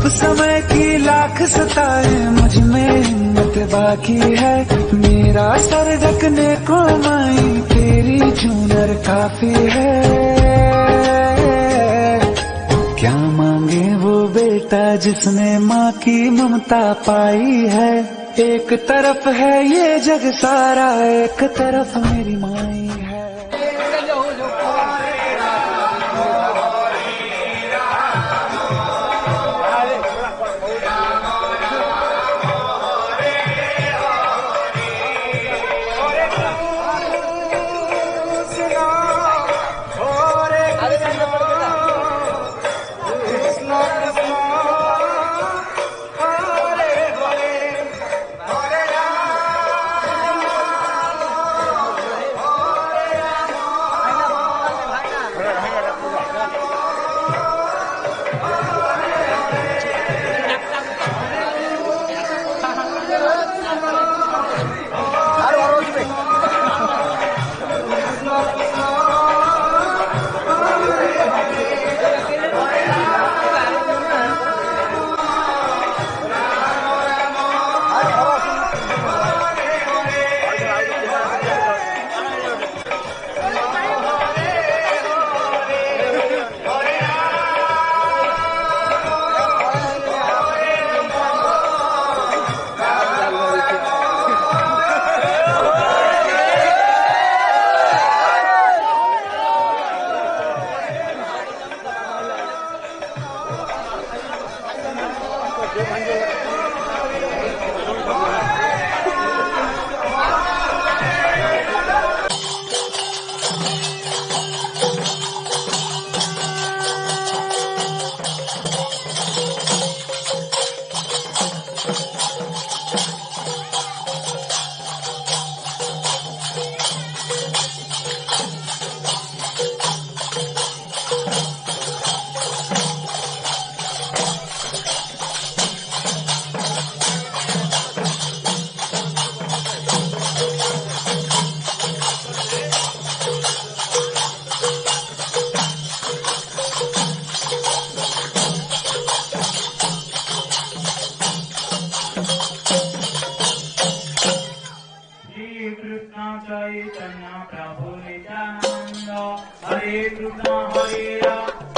समय की लाख सताए, मुझ में हिम्मत बाकी है। मेरा सर ढकने को माई तेरी चूनर काफी है। क्या मांगे वो बेटा जिसने माँ की ममता पाई है। एक तरफ है ये जग सारा, एक तरफ मेरी माई है। चैतन्य प्रभु नित्यानंद हरे कृष्ण हरे राम